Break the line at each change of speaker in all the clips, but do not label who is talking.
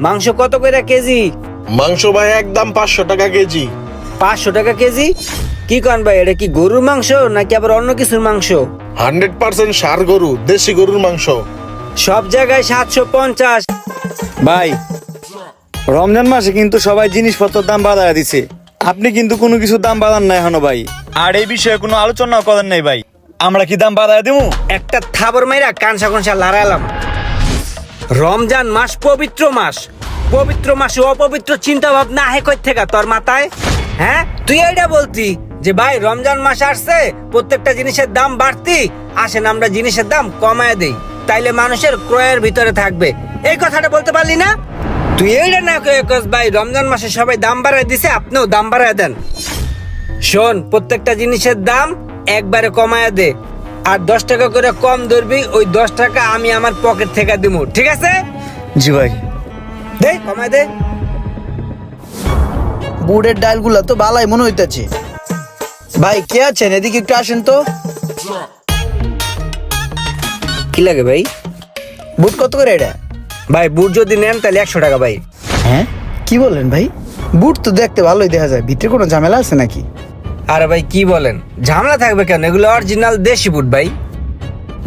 মাংস কত করে কেজি?
মাংস ভাই একদম 500 টাকা কেজি।
500 টাকা কেজি? কি কন ভাই, এটা কি গরুর মাংস নাকি আবার অন্য কিছুর মাংস?
100% ষাঁড় গরু, দেশি গরুর মাংস।
সব জায়গায় 750।
ভাই, রমজান মাসে কিন্তু সবাই জিনিসপত্রের দাম বাড়ায় দিছে, আপনি কিন্তু কোনো কিছু দাম বাড়ান না এখনো ভাই। আর এই বিষয়ে কোনো আলোচনা করেন নাই ভাই, আমরা কি দাম বাড়ায় দেবো?
একটা থাবর মাইরা কানসা কনসা লড়াইলাম। রমজান মাস পবিত্র মাস, পবিত্র মাসে অপবিত্র চিন্তা ভাবনা আহে কই থেকে তোর মাথায়? হ্যাঁ, তুই এইটা বলতি যে ভাই রমজান মাস আসছে, প্রত্যেকটা জিনিসের দাম বাড়তি, আসেন আমরা জিনিসের দাম কমায় দেই, তাইলে মানুষের ক্রয়ের ভিতরে থাকবে। এই কথাটা বলতে পারলি না? তুই এইটা না কয়ে কস ভাই রমজান মাসে সবাই দাম বাড়ায় দিছে, আপনিও দাম বাড়ায় দেন। শোন, প্রত্যেকটা জিনিসের দাম একবারে কমায় দে, আর 10 টাকা করে কম ধরবি, ওই 10 টাকা আমি আমার পকেট থেকে দিব, ঠিক আছে?
জি ভাই।
দে কমায় দে।
বুটের ডালগুলা তো বালাই মনে হইতেছে। ভাই কে আছেন, এদিকে একটু আসেন তো।
কি লাগে ভাই?
বুট কত করে এটা?
ভাই বুট যদি নেন তাহলে 100 টাকা ভাই।
হ্যাঁ, কি বললেন ভাই? বুট তো দেখতে ভালোই দেখা যায়, ভিতরে কোনো ঝামেলা আছে নাকি?
আরে ভাই কি বলেন, ঝামেলা থাকবে কেন? এগুলো অরিজিনাল দেশি বুট ভাই।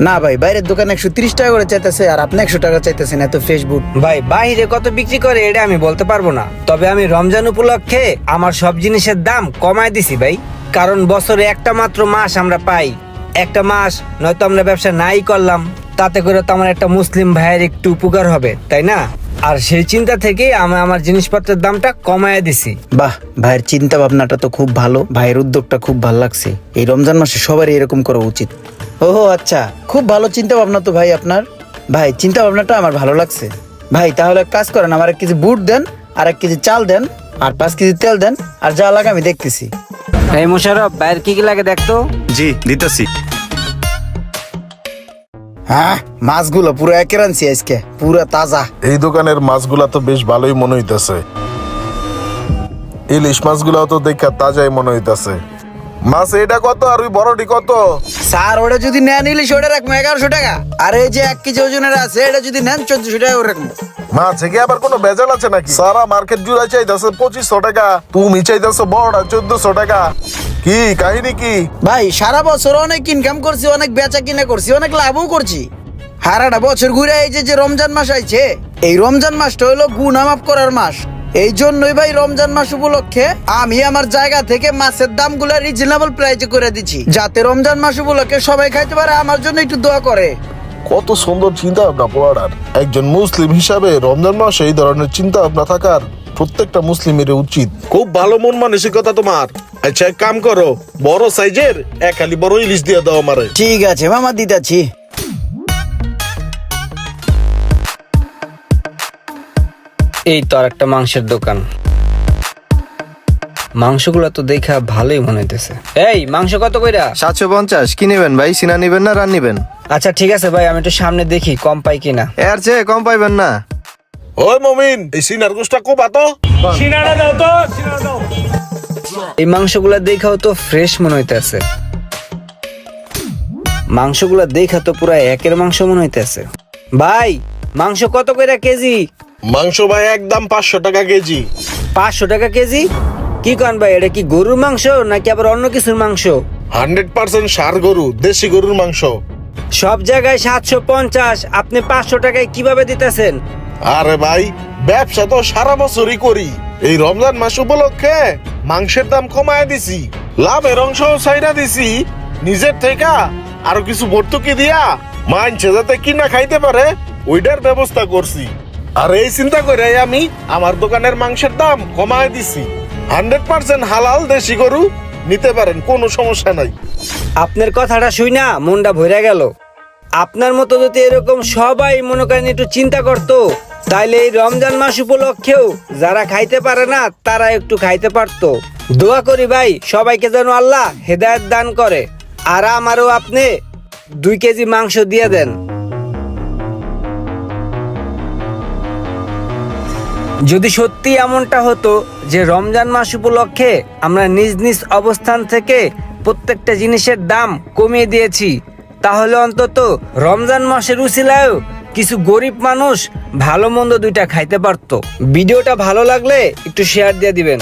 না ভাই, বাইরের দোকানে 130 টাকা করে চাইতেছে, আর আপনি 100 টাকা চাইতেছেন, এত ফ্রেশ বুট।
ভাই বাইরে কত বিক্রি করে এটা আমি বলতে পারবো না, তবে আমি রমজান উপলক্ষে আমার সব জিনিসের দাম কমায় দিছি ভাই। কারণ বছরে একটা মাত্র মাস আমরা পাই, একটা মাস নয়তো আমরা ব্যবসা নাই করলাম, তাতে করে তো আমার একটা মুসলিম ভাইয়ের একটু উপকার হবে, তাই না? আর সেই চিন্তা থেকে আমি আমার জিনিসপত্রের দামটা কমায় দিছি।
বাহ, ভাইয়ের চিন্তা ভাবনাটা তো খুব ভালো, ভাইয়ের উদ্যোগটা খুব ভালো লাগছে। এই রমজান মাসে সবারই এরকম করা উচিত। ওহো আচ্ছা, খুব ভালো চিন্তা ভাবনা তো ভাই আপনার। ভাই চিন্তা ভাবনাটা আমার ভালো লাগছে। ভাই তাহলে এক কাজ করেন, আমার 1 কেজি বুট দেন, আর 1 কেজি চাল দেন, আর 5 কেজি তেল দেন, আর যা লাগে আমি দেখতেছি।
এই মোশারফ, বাইরে কি কি লাগে দেখতো।
জি দিতেছি।
হ্যাঁ, মাছগুলো পুরো একের আনছি আজকে, পুরো তাজা।
এই দোকানের মাছগুলা তো বেশ ভালোই মনে হইতাছে। ইলিশ মাছগুলাও তো দেখা তাজাই মনে হইতাছে। মাছ এটা কত আর ওই বড়টি কত?
স্যার ওটা যদি নেন ইলিশ, ওটা রাখবো 1100 টাকা, আর এই যে 1 কেজি ওজনের আছে এটা যদি নেন 1400 টাকা করে রাখবো।
মাছ কি আবার কোনো ভেজাল আছে নাকি? সারা মার্কেট জুড়ে চাইতেছে 2500 টাকা, তুমি চাইতেছো বড়টা 1400 টাকা। কি কাহিনী কি?
ভাই সারা বছর অনেক ইনকাম করছি, অনেক বেচা কিনা করছি, অনেক লাভও করছি। হারাটা বছর ঘুরে এই যে রমজান মাস আইছে, এই রমজান মাসটা হলো গুনাহ মাফ করার মাস। এই জন্যই ভাই রমজান মাস উপলক্ষে আমি আমার জায়গা থেকে মাছের দামগুলো রিজনেবল প্রাইসে করে দিচ্ছি, যাতে রমজান মাস উপলক্ষে সবাই খাইতে পারে। আমার জন্য একটু দোয়া করে।
কত সুন্দর চিন্তা ভাবনা পড়ার। একজন মুসলিম হিসাবে রমজান মাসে এই ধরনের চিন্তা ভাবনা থাকার প্রত্যেকটা মুসলিমের উচিত। খুব ভালো মন মানসিকতা তোমার। আচ্ছা এক কাম করো, বড় সাইজের 1 হালি বড় ইলিশ দিয়ে দাও আমারে।
ঠিক আছে মামা, দিতাছি।
এই তো আর একটা মাংসের দোকান, মাংসগুলো তো দেখা ভালোই মনে হইতেছে। এই মাংস কত কইরা?
750। কি নেবেন ভাই, সিনা নেবেন না রান নেবেন?
আচ্ছা ঠিক আছে ভাই, আমি একটু সামনে দেখি কম পাই কিনা।
এর চেয়ে কম পাইবেন না।
ওই মমিন, এই সিনার গোশটা কোবা তো।
এই মাংসগুলা দেখাও তো ফ্রেশ মনে হইতেছে, মাংসগুলা দেখা তো পুরা একের মাংস মনে হইতেছে। ভাই মাংস কত কইরা কেজি?
মাংস ভাই একদম 500 টাকা কেজি।
500 টাকা কেজি? কি কন ভাই, এটা কি গরুর মাংস নাকি আবার অন্য কিছুর মাংস?
100% ষাঁড় গরু, দেশি গরুর মাংস।
সব জায়গায় 750, আপনি 500 টাকায় কিভাবে দিতেছেন?
আরে ভাই, ব্যবসা তো সারা বছরই করি, এই রমজান মাস উপলক্ষে মাংসের দাম কমায় দিছি, লাভের অংশ ছাইড়া দিছি নিজের থেকে, আরো কিছু ভর্তুকি দিয়া মানছে যাতে কিনা খাইতে পারে ওইটার ব্যবস্থা করছি। আর এই চিন্তা করে আমি আমার দোকানের মাংসের দাম কমায় দিছি। 100% হালাল দেশি গরু নিতে পারেন, কোনো সমস্যা নাই।
আপনার কথাটা শুই না মনটা ভরে গেল। আপনার মতো যদি এরকম সবাই মনে করেন একটু চিন্তা করতো, তাইলে এই রমজান মাস উপলক্ষেও যারা খাইতে পারে না তারা একটু খাইতে পারতো। দোয়া করি ভাই সবাইকে যেন আল্লাহ হেদায়েত দান করে। আর আমারও আপনি 2 কেজি মাংস দিয়ে দেন। যদি সত্যি এমনটা হতো যে রমজান মাস উপলক্ষে আমরা নিজ নিজ অবস্থান থেকে প্রত্যেকটা জিনিসের দাম কমিয়ে দিয়েছি, তাহলে অন্তত রমজান মাসের উসিলায়ও কিছু গরিব মানুষ ভালো মন্দ দুইটা খাইতে পারতো। ভিডিওটা ভালো লাগলে একটু শেয়ার দিয়ে দিবেন।